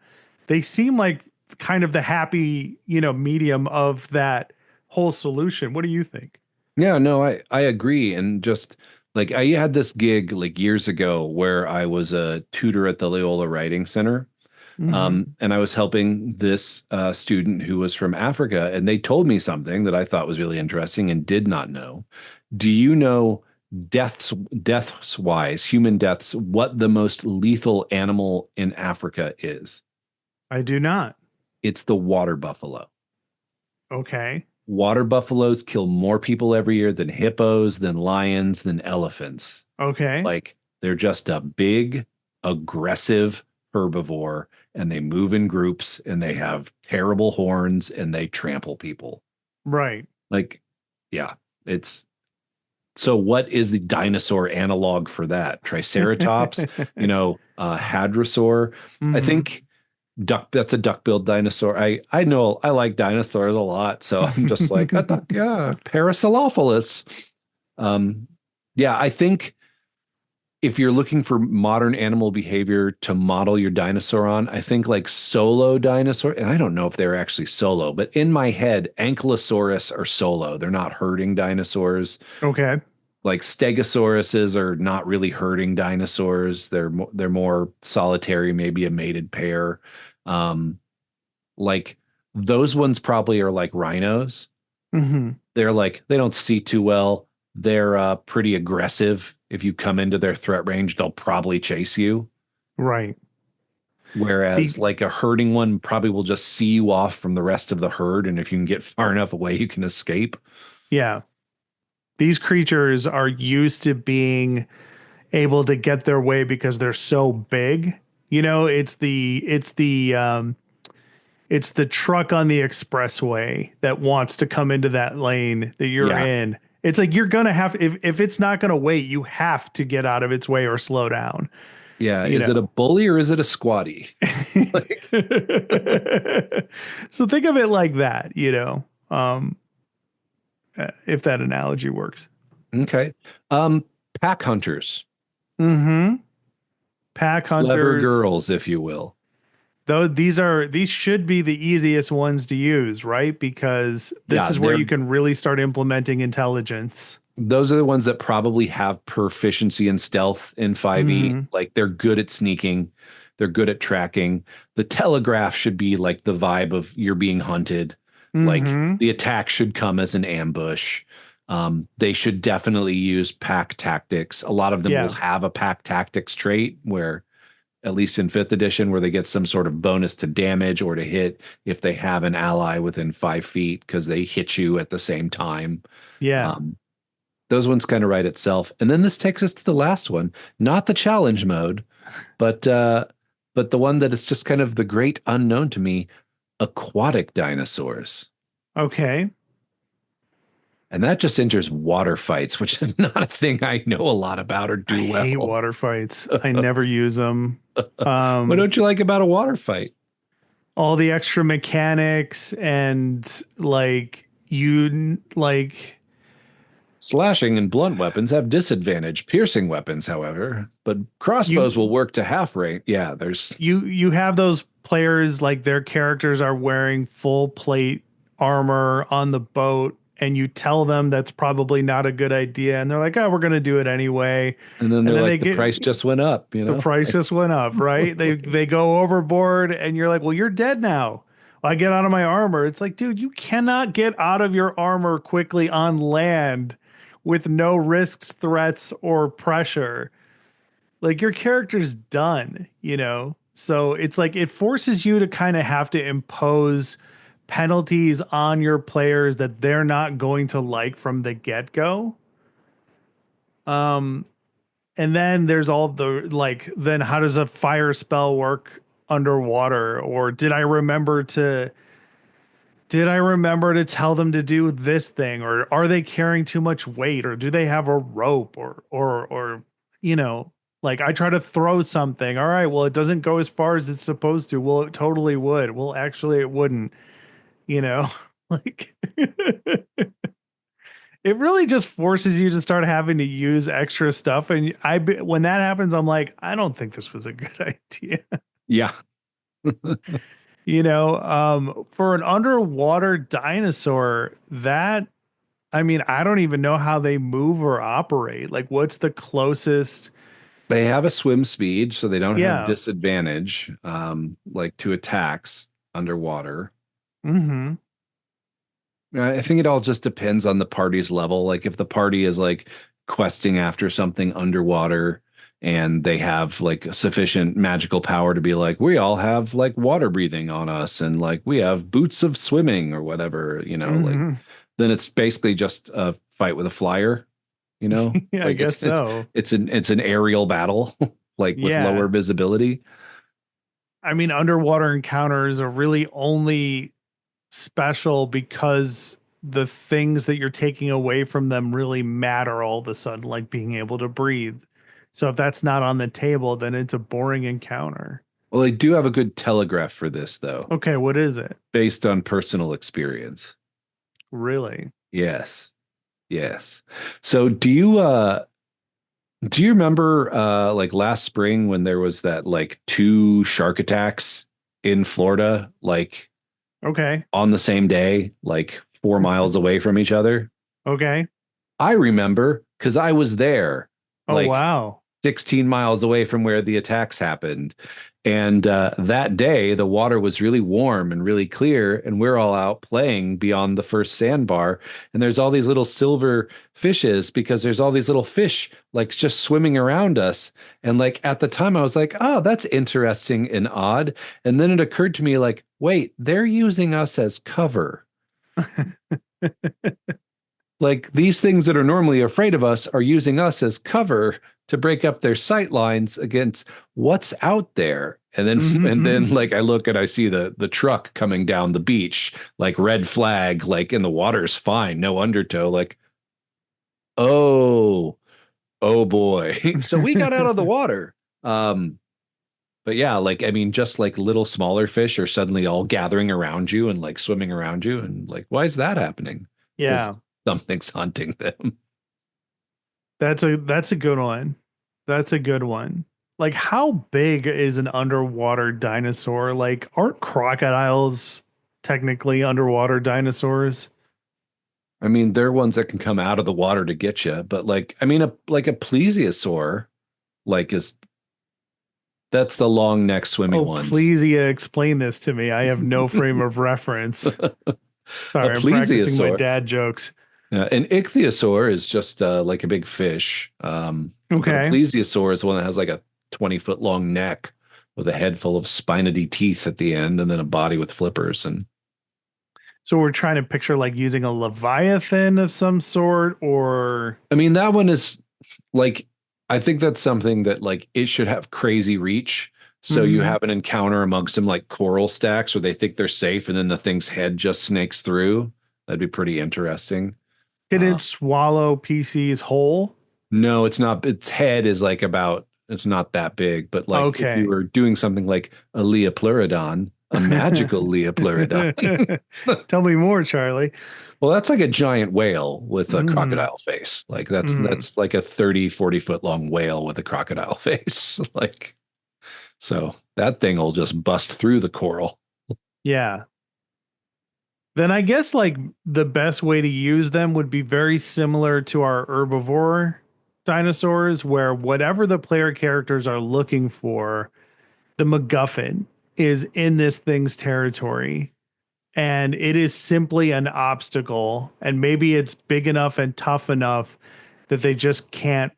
[SPEAKER 2] They seem like kind of the happy, medium of that whole solution. What do you think?
[SPEAKER 1] Yeah, no, I agree. And just like I had this gig like years ago where I was a tutor at the Loyola Writing Center.
[SPEAKER 2] Hmm.
[SPEAKER 1] And I was helping this student who was from Africa, and they told me something that I thought was really interesting and did not know. Do you know deaths wise, human deaths, what the most lethal animal in Africa is?
[SPEAKER 2] I do not.
[SPEAKER 1] It's the water buffalo.
[SPEAKER 2] Okay.
[SPEAKER 1] Water buffaloes kill more people every year than hippos, than lions, than elephants.
[SPEAKER 2] Okay.
[SPEAKER 1] Like they're just a big, aggressive herbivore and they move in groups and they have terrible horns and they trample people.
[SPEAKER 2] Right.
[SPEAKER 1] Like, yeah, it's so what is the dinosaur analog for that? Triceratops, hadrosaur. I
[SPEAKER 2] Hmm.
[SPEAKER 1] think that's a duck-billed dinosaur. I know I like dinosaurs a lot, so I'm just like a duck, yeah, Parasaurolophus. Um, yeah, I think if you're looking for modern animal behavior to model your dinosaur on, I think like solo dinosaur, and I don't know if they're actually solo, but in my head, Ankylosaurus are solo. They're not herding dinosaurs.
[SPEAKER 2] Okay.
[SPEAKER 1] Like Stegosauruses are not really herding dinosaurs. They're more solitary, maybe a mated pair. Um, like those ones probably are like rhinos.
[SPEAKER 2] Hmm.
[SPEAKER 1] They're like they don't see too well. They're pretty aggressive. If you come into their threat range, they'll probably chase you.
[SPEAKER 2] Right. The
[SPEAKER 1] Whereas like a herding one probably will just see you off from the rest of the herd. And if you can get far enough away, you can escape.
[SPEAKER 2] yeah, these creatures are used to being able to get their way because they're so big. You know, it's the truck on the expressway that wants to come into that lane that you're
[SPEAKER 1] Yeah.
[SPEAKER 2] in. It's like you're gonna have if it's not gonna wait, you have to get out of its way or slow down.
[SPEAKER 1] Yeah.
[SPEAKER 2] You
[SPEAKER 1] Is it a
[SPEAKER 2] know.
[SPEAKER 1] bully or is it a squatty? Like,
[SPEAKER 2] So think of it like that, if that analogy works.
[SPEAKER 1] okay. Pack hunters,
[SPEAKER 2] Mm-hmm. Pack
[SPEAKER 1] clever
[SPEAKER 2] hunters.
[SPEAKER 1] girls, if you will.
[SPEAKER 2] Though these should be the easiest ones to use, right? Because this
[SPEAKER 1] Yeah,
[SPEAKER 2] is where you can really start implementing intelligence.
[SPEAKER 1] those are the ones that probably have proficiency in stealth in 5e.
[SPEAKER 2] Mm-hmm.
[SPEAKER 1] Like they're good at sneaking, they're good at tracking. The telegraph should be like the vibe of you're being hunted. Like
[SPEAKER 2] Mm-hmm.
[SPEAKER 1] the attack should come as an ambush. They should definitely use pack tactics. A lot of them will
[SPEAKER 2] Yeah.
[SPEAKER 1] have a pack tactics trait where, at least in fifth edition, where they get some sort of bonus to damage or to hit if they have an ally within 5 feet because they hit you at the same time.
[SPEAKER 2] Yeah.
[SPEAKER 1] Um, those ones kind of write itself. And then this takes us to the last one, not the challenge mode, but the one that is just kind of the great unknown to me, aquatic dinosaurs.
[SPEAKER 2] Okay.
[SPEAKER 1] And that just enters water fights, which is not a thing I know a lot about or
[SPEAKER 2] I
[SPEAKER 1] do
[SPEAKER 2] hate
[SPEAKER 1] well.
[SPEAKER 2] water fights. I never use them.
[SPEAKER 1] What don't you like about a water fight?
[SPEAKER 2] All the extra mechanics and like you like
[SPEAKER 1] Slashing and blunt weapons have disadvantage. Piercing weapons, however, but crossbows will
[SPEAKER 2] you
[SPEAKER 1] work to half range. Yeah, there's
[SPEAKER 2] you have those players like their characters are wearing full plate armor on the boat and you tell them that's probably not a good idea and they're like, "Oh, we're going to do it anyway."
[SPEAKER 1] and then
[SPEAKER 2] And
[SPEAKER 1] they're
[SPEAKER 2] then
[SPEAKER 1] like the price just went up,
[SPEAKER 2] the price just went up, right? They go overboard and you're like, "Well, you're dead now." I get out of my armor. It's like, dude, you cannot get out of your armor quickly on land with no risks, threats, or pressure. Like your character's done. So it's like it forces you to kind of have to impose penalties on your players that they're not going to like from the get-go. Um, and then there's all the like, then how does a fire spell work underwater? Or did I remember to tell them to do this thing? Or are they carrying too much weight? Or do they have a rope? Or you know, like I try to throw something. All right, well, it doesn't go as far as it's supposed to. Well, it totally would. Well, actually, it wouldn't. You know, like it really just forces you to start having to use extra stuff. And when that happens, I'm like, I don't think this was a good idea.
[SPEAKER 1] yeah.
[SPEAKER 2] For an underwater dinosaur, I mean, I don't even know how they move or operate. Like, what's the closest?
[SPEAKER 1] They have a swim speed, so they don't have
[SPEAKER 2] Yeah.
[SPEAKER 1] disadvantage, like to attacks underwater.
[SPEAKER 2] Mm-hmm.
[SPEAKER 1] I think it all just depends on the party's level. Like if the party is like questing after something underwater and they have like sufficient magical power to be like, we all have like water breathing on us and like we have boots of swimming or whatever, like
[SPEAKER 2] Mm-hmm.
[SPEAKER 1] then it's basically just a fight with a flyer,
[SPEAKER 2] Yeah, I
[SPEAKER 1] like
[SPEAKER 2] guess so.
[SPEAKER 1] it's an aerial battle, like with lower
[SPEAKER 2] Yeah.
[SPEAKER 1] visibility.
[SPEAKER 2] I mean, underwater encounters are really only special because the things that you're taking away from them really matter all of a sudden, like being able to breathe. So if that's not on the table, then it's a boring encounter.
[SPEAKER 1] Well, they do have a good telegraph for this though,
[SPEAKER 2] Okay, what is it?
[SPEAKER 1] based on personal experience.
[SPEAKER 2] Really?
[SPEAKER 1] Yes. Yes. So do you remember like last spring when there was that like two shark attacks in Florida, like
[SPEAKER 2] Okay.
[SPEAKER 1] on the same day, like 4 miles away from each other?
[SPEAKER 2] Okay.
[SPEAKER 1] I remember because I was there.
[SPEAKER 2] Oh,
[SPEAKER 1] Like
[SPEAKER 2] wow.
[SPEAKER 1] 16 miles away from where the attacks happened. And that day, the water was really warm and really clear, and we're all out playing beyond the first sandbar. And there's all these little silver fishes because there's all these little fish like just swimming around us. And like at the time, I was like, oh, that's interesting and odd. And then it occurred to me, like, wait, they're using us as cover. Like these things that are normally afraid of us are using us as cover to break up their sight lines against what's out there. And then and then like I look and I see the truck coming down the beach, like red flag, like and the water's fine, no undertow, like, oh, oh boy. So we got out of the water. But yeah, like I mean, just like little smaller fish are suddenly all gathering around you and like swimming around you. And like, why is that happening?
[SPEAKER 2] Yeah.
[SPEAKER 1] Because something's hunting them.
[SPEAKER 2] That's a good one. That's a good one. Like how big is an underwater dinosaur? Like aren't crocodiles technically underwater dinosaurs?
[SPEAKER 1] I mean, they're ones that can come out of the water to get you, but like, I mean, like a plesiosaur, like is that's the long neck swimmy
[SPEAKER 2] Oh,
[SPEAKER 1] ones.
[SPEAKER 2] please, explain this to me. I have no frame of reference.
[SPEAKER 1] A
[SPEAKER 2] Sorry, I'm practicing my
[SPEAKER 1] plesiosaur.
[SPEAKER 2] dad jokes.
[SPEAKER 1] An ichthyosaur is just like a big fish. But a
[SPEAKER 2] Okay.
[SPEAKER 1] plesiosaur is one that has like a 20-foot long neck with a head full of spinidy teeth at the end, and then a body with flippers. And
[SPEAKER 2] So we're trying to picture like using a leviathan of some sort, or
[SPEAKER 1] I mean, that one is like, I think that's something that like it should have crazy reach. So you
[SPEAKER 2] Mhm.
[SPEAKER 1] have an encounter amongst them like coral stacks where they think they're safe, and then the thing's head just snakes through. That'd be pretty interesting.
[SPEAKER 2] Can
[SPEAKER 1] Uh,
[SPEAKER 2] it swallow PCs whole?
[SPEAKER 1] no, it's not. Its head is like about, it's not that big, but like if you
[SPEAKER 2] Okay.
[SPEAKER 1] were doing something like a Leopleurodon, a magical Leopleurodon,
[SPEAKER 2] Tell me more, Charlie.
[SPEAKER 1] well, that's like a giant whale with a
[SPEAKER 2] Mhm.
[SPEAKER 1] crocodile face. Like that's
[SPEAKER 2] Mhm.
[SPEAKER 1] that's like a 30-40 foot long whale with a crocodile face. Like, so that thing will just bust through the coral.
[SPEAKER 2] Yeah. Then I guess like the best way to use them would be very similar to our herbivore dinosaurs, where whatever the player characters are looking for, the MacGuffin is in this thing's territory. And it is simply an obstacle. And maybe it's big enough and tough enough that they just can't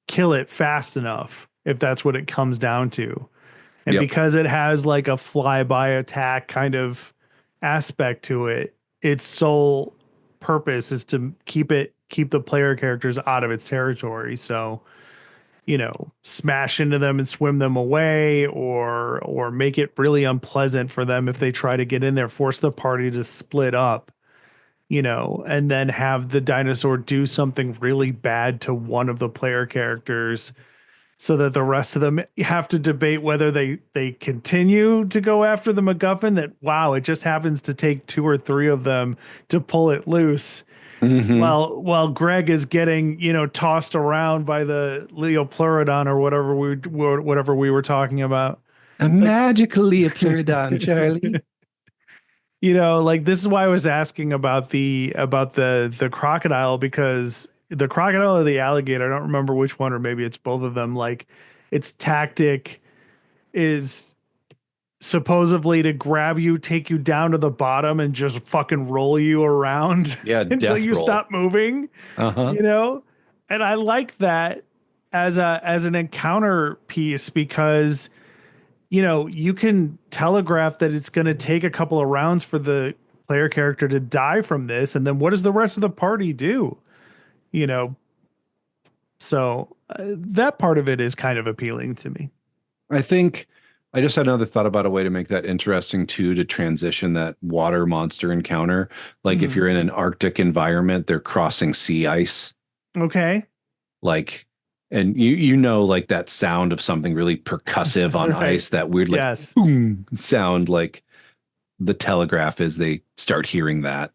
[SPEAKER 2] kill it fast enough, if that's what it comes down to. And
[SPEAKER 1] Yep.
[SPEAKER 2] because it has like a flyby attack kind of aspect to it, its sole purpose is to keep the player characters out of its territory. So, smash into them and swim them away, or make it really unpleasant for them if they try to get in there, force the party to split up, and then have the dinosaur do something really bad to one of the player characters so that the rest of them have to debate whether they continue to go after the MacGuffin, that wow, it just happens to take two or three of them to pull it loose.
[SPEAKER 1] Mm-hmm.
[SPEAKER 2] While Greg is getting, tossed around by the Leopleurodon or whatever we were talking about.
[SPEAKER 1] A
[SPEAKER 2] Like
[SPEAKER 1] magical Leopleurodon, Charlie.
[SPEAKER 2] like this is why I was asking about the crocodile, because the crocodile or the alligator, I don't remember which one, or maybe it's both of them, like its tactic is supposedly to grab you, take you down to the bottom, and just fucking roll you around
[SPEAKER 1] Yeah,
[SPEAKER 2] until
[SPEAKER 1] death
[SPEAKER 2] you
[SPEAKER 1] roll.
[SPEAKER 2] stop moving,
[SPEAKER 1] Uh-huh.
[SPEAKER 2] you know? And I like that as an encounter piece, because you can telegraph that it's going to take a couple of rounds for the player character to die from this, and then what does the rest of the party do? You know, so that part of it is kind of appealing to me.
[SPEAKER 1] I think I just had another thought about a way to make that interesting too, to transition that water monster encounter. Like if
[SPEAKER 2] Mhm.
[SPEAKER 1] you're in an Arctic environment, they're crossing sea ice.
[SPEAKER 2] Okay.
[SPEAKER 1] Like, and like that sound of something really percussive on
[SPEAKER 2] Right.
[SPEAKER 1] ice, that weird like
[SPEAKER 2] Yes.
[SPEAKER 1] boom sound, like the telegraph as they start hearing that.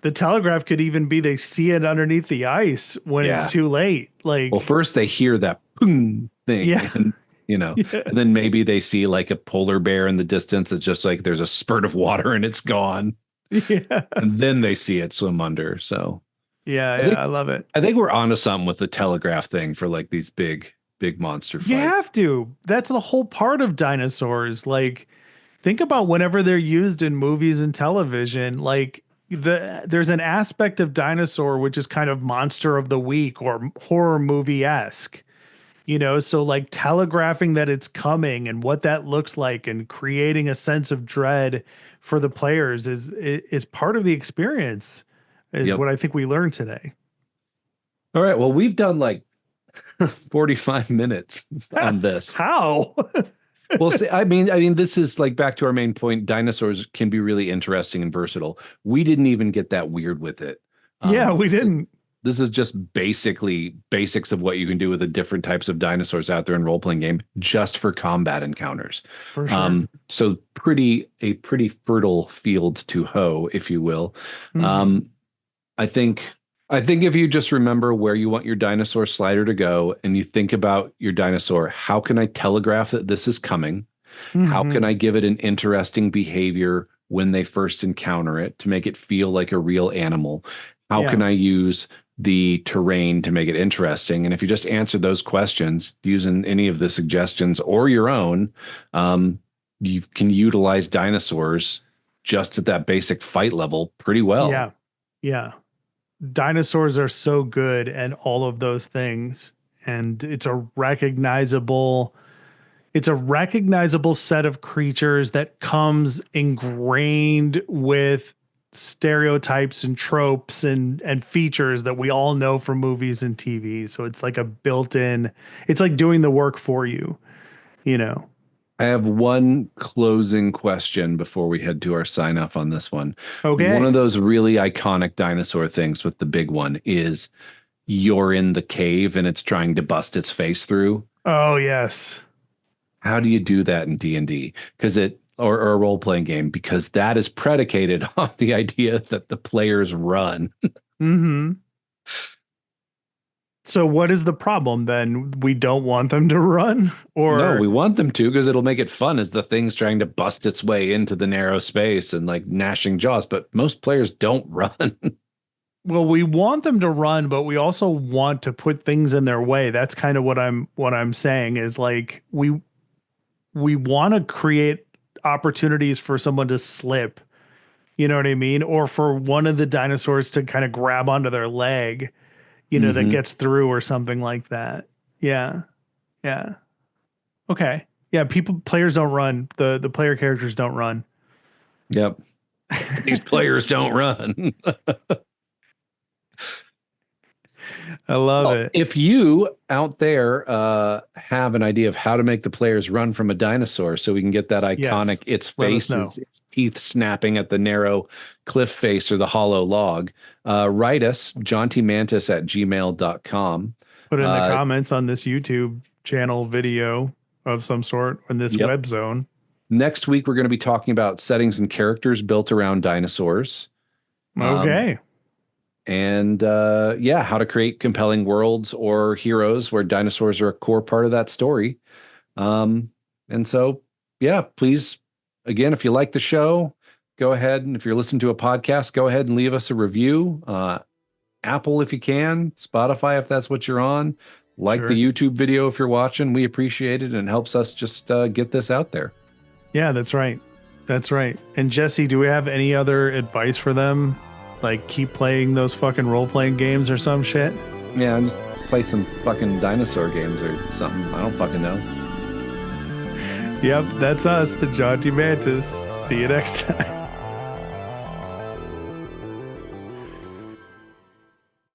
[SPEAKER 2] The telegraph could even be they see it underneath the ice when it's
[SPEAKER 1] Yeah.
[SPEAKER 2] too late.
[SPEAKER 1] Well,
[SPEAKER 2] Like,
[SPEAKER 1] first they hear that boom thing,
[SPEAKER 2] yeah.
[SPEAKER 1] and
[SPEAKER 2] Yeah.
[SPEAKER 1] and then maybe they see like a polar bear in the distance. It's just like there's a spurt of water and it's gone.
[SPEAKER 2] Yeah.
[SPEAKER 1] And then they see it swim under. So
[SPEAKER 2] Yeah,
[SPEAKER 1] I think
[SPEAKER 2] yeah, I love it.
[SPEAKER 1] I think we're onto something with the telegraph thing for like these big monster
[SPEAKER 2] You
[SPEAKER 1] fights.
[SPEAKER 2] have to. That's the whole part of dinosaurs. Like, think about whenever they're used in movies and television, like there's an aspect of dinosaur which is kind of monster of the week or horror movie-esque. So like telegraphing that it's coming and what that looks like and creating a sense of dread for the players is part of the experience, is
[SPEAKER 1] Yep.
[SPEAKER 2] what I think we learned today.
[SPEAKER 1] All right. Well, we've done like 45 minutes on this.
[SPEAKER 2] How?
[SPEAKER 1] Well, see, I mean, this is like back to our main point. Dinosaurs can be really interesting and versatile. We didn't even get that weird with it.
[SPEAKER 2] Yeah, we
[SPEAKER 1] This is
[SPEAKER 2] didn't.
[SPEAKER 1] this is just basically basics of what you can do with the different types of dinosaurs out there in role-playing game, just for combat encounters.
[SPEAKER 2] For sure.
[SPEAKER 1] So a pretty fertile field to hoe, if you will.
[SPEAKER 2] Hmm.
[SPEAKER 1] Um, I think I think if you just remember where you want your dinosaur slider to go and you think about your dinosaur, how can I telegraph that this is coming? How can
[SPEAKER 2] Hmm.
[SPEAKER 1] I give it an interesting behavior when they first encounter it to make it feel like a real animal? How can
[SPEAKER 2] Yeah.
[SPEAKER 1] I use the terrain to make it interesting? And if you just answer those questions using any of the suggestions or your own, you can utilize dinosaurs just at that basic fight level pretty well.
[SPEAKER 2] Yeah. Yeah. Dinosaurs are so good at all of those things, and it's a recognizable set of creatures that comes ingrained with stereotypes and tropes and features that we all know from movies and TV. So it's like a built-in, it's like doing the work for you, you know.
[SPEAKER 1] I have one closing question before we head to our sign off on this one. One of
[SPEAKER 2] Okay.
[SPEAKER 1] those really iconic dinosaur things with the big one is you're in the cave and it's trying to bust its face through.
[SPEAKER 2] Oh yes.
[SPEAKER 1] How do you do that in D&D? Because or a role playing game, because that is predicated on the idea that the players run.
[SPEAKER 2] Mm-hmm. So what is the problem then? We don't want them to run,
[SPEAKER 1] No,
[SPEAKER 2] or
[SPEAKER 1] we want them to because it'll make it fun as the thing's trying to bust its way into the narrow space and like gnashing jaws. But most players don't run.
[SPEAKER 2] well, we want them to run, but we also want to put things in their way. That's kind of what I'm saying is like we want to create opportunities for someone to slip, you know what I mean? Or for one of the dinosaurs to kind of grab onto their leg, that
[SPEAKER 1] Hmm.
[SPEAKER 2] gets through or something like that. Yeah. Yeah. Okay. Yeah, players don't run. The player characters don't run.
[SPEAKER 1] Yep. These players don't run.
[SPEAKER 2] I love
[SPEAKER 1] Well,
[SPEAKER 2] it.
[SPEAKER 1] if you out there have an idea of how to make the players run from a dinosaur so we can get that iconic
[SPEAKER 2] Yes.
[SPEAKER 1] its
[SPEAKER 2] Let us
[SPEAKER 1] face
[SPEAKER 2] know.
[SPEAKER 1] is its teeth snapping at the narrow cliff face or the hollow log, write us, johntmantis@gmail.com.
[SPEAKER 2] Put it in the
[SPEAKER 1] Uh,
[SPEAKER 2] comments on this YouTube channel video of some sort in this
[SPEAKER 1] yep.
[SPEAKER 2] web zone.
[SPEAKER 1] Next week, we're going to be talking about settings and characters built around dinosaurs. Um,
[SPEAKER 2] Okay.
[SPEAKER 1] and yeah, how to create compelling worlds or heroes where dinosaurs are a core part of that story. Um, and so, yeah, please, again, if you like the show, go ahead, and if you're listening to a podcast, go ahead and leave us a review. Apple if you can, Spotify if that's what you're on. Like the
[SPEAKER 2] Sure.
[SPEAKER 1] YouTube video if you're watching. We appreciate it and it helps us just get this out there.
[SPEAKER 2] Yeah, that's right. That's right. And Jesse, do we have any other advice for them? Like keep playing those fucking role-playing games or some shit?
[SPEAKER 1] Yeah, just play some fucking dinosaur games or something. I don't fucking know.
[SPEAKER 2] Yep, that's us, the Jaunty Mantis. See you next time.